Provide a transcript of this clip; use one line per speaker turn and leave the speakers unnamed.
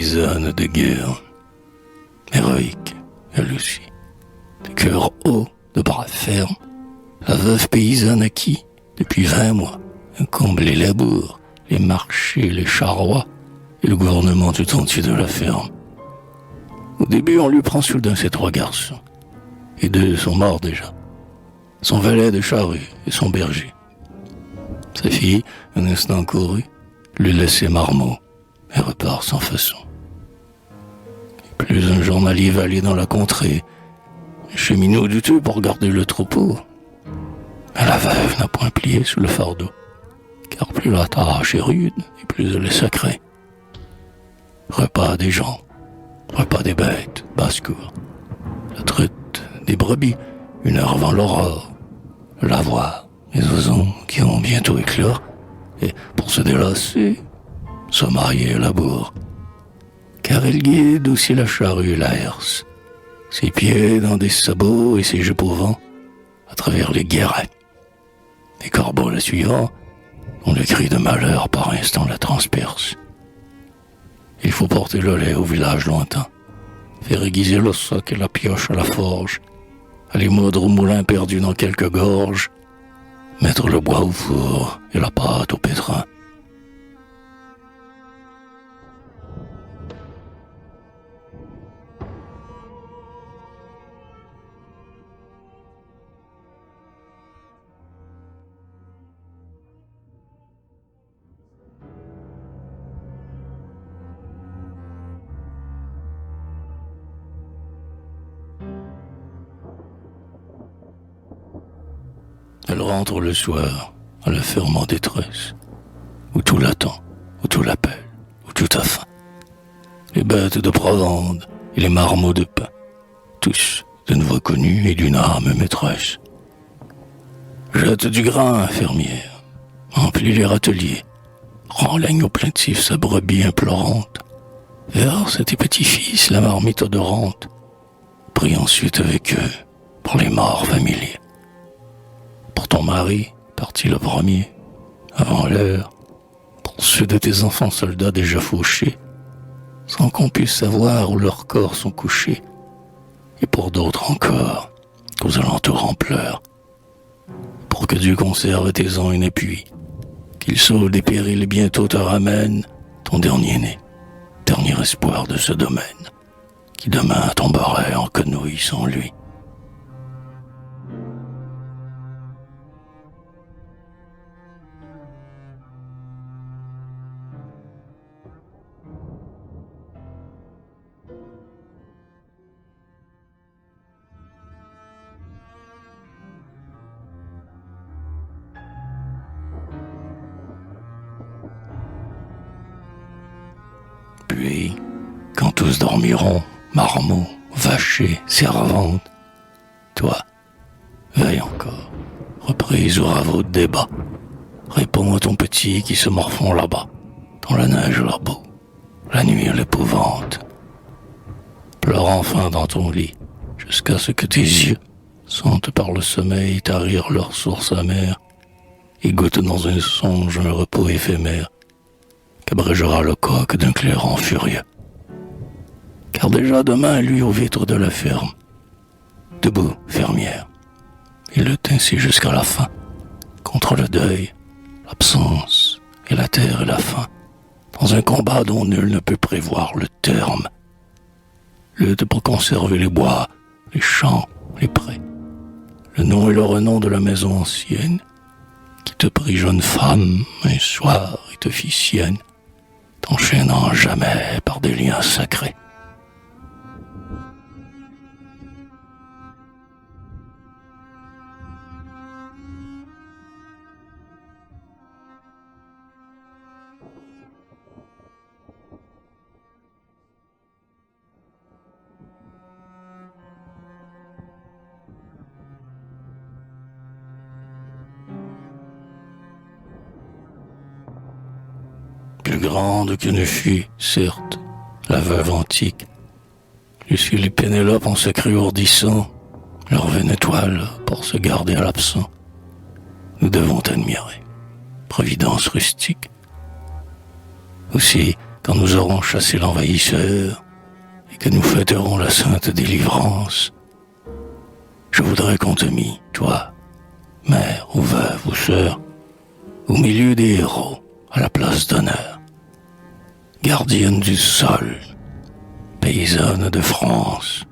paysannes de guerre, héroïques, elle aussi, de cœur haut, de bras fermes, la veuve paysanne à qui, depuis 20 mois, incombe les labours, les marchés, les charrois et le gouvernement tout entier de la ferme. Au début, on lui prend soudain ses 3 garçons, et 2 sont morts déjà, son valet de charrue et son berger. Sa fille, un instant couru, lui laisse ses marmots et repart sans façon. Et plus un journalier va aller dans la contrée, un cheminot douteux pour garder le troupeau. Mais la veuve n'a point plié sous le fardeau, car plus la tâche est rude et plus elle est sacrée. Repas des gens, repas des bêtes, basse-cour, la truite des brebis, 1 heure avant l'aurore, le lavoir, les oiseaux qui vont bientôt éclore, et pour se délasser, sommeil et labour. Car elle guide aussi la charrue et la herse, ses pieds dans des sabots et ses jupes au vent, à travers les guérets. Les corbeaux la suivant, dont le cri de malheur par instant la transperce. Il faut porter le lait au village lointain, faire aiguiser le soc et la pioche à la forge, aller moudre au moulin perdu dans quelques gorges, mettre le bois au four et la pâte au pétrin. Elle rentre le soir à la ferme en détresse, où tout l'attend, où tout l'appelle, où tout a faim. Les bêtes de provende et les marmots de pain, tous d'une voix connue et d'une âme maîtresse. Jette du grain, fermière, emplit les râteliers, rend l'agneau plaintif sa brebis implorante, verse à tes petits-fils la marmite odorante, prie ensuite avec eux pour les morts familiers. Pour ton mari, parti le premier, avant l'heure, pour ceux de tes enfants soldats déjà fauchés, sans qu'on puisse savoir où leurs corps sont couchés, et pour d'autres encore, qu'aux alentours en pleurs, pour que Dieu conserve tes ans inappuyés, qu'il sauve des périls et bientôt te ramène ton dernier-né, dernier espoir de ce domaine, qui demain tomberait en quenouille sans lui. Puis, quand tous dormiront, marmots, vachers, servantes, toi, veille encore, reprise au raveau de débat, réponds à ton petit qui se morfond là-bas, dans la neige là-bas, la nuit à l'épouvante. Pleure enfin dans ton lit, jusqu'à ce que tes yeux sentent par le sommeil tarir leur source amère, et goûtent dans un songe un repos éphémère, qu'abrégera le coq d'un clairon furieux. Car déjà demain, lui aux vitres de la ferme, debout, fermière, il le tint si jusqu'à la fin, contre le deuil, l'absence et la terre et la faim, dans un combat dont nul ne peut prévoir le terme. Lutte pour conserver les bois, les champs, les prés, le nom et le renom de la maison ancienne, qui te prit jeune femme un soir et te fit sienne, t'enchaînant jamais par des liens sacrés. Plus grande que ne fut, certes, la veuve antique, Lucille et Pénélope en secret ourdissant, leur vaine étoile pour se garder à l'absent. Nous devons admirer, providence rustique. Aussi, quand nous aurons chassé l'envahisseur et que nous fêterons la sainte délivrance, je voudrais qu'on te mît, toi, mère ou veuve ou sœur, au milieu des héros, à la place d'honneur, gardienne du sol, paysanne de France,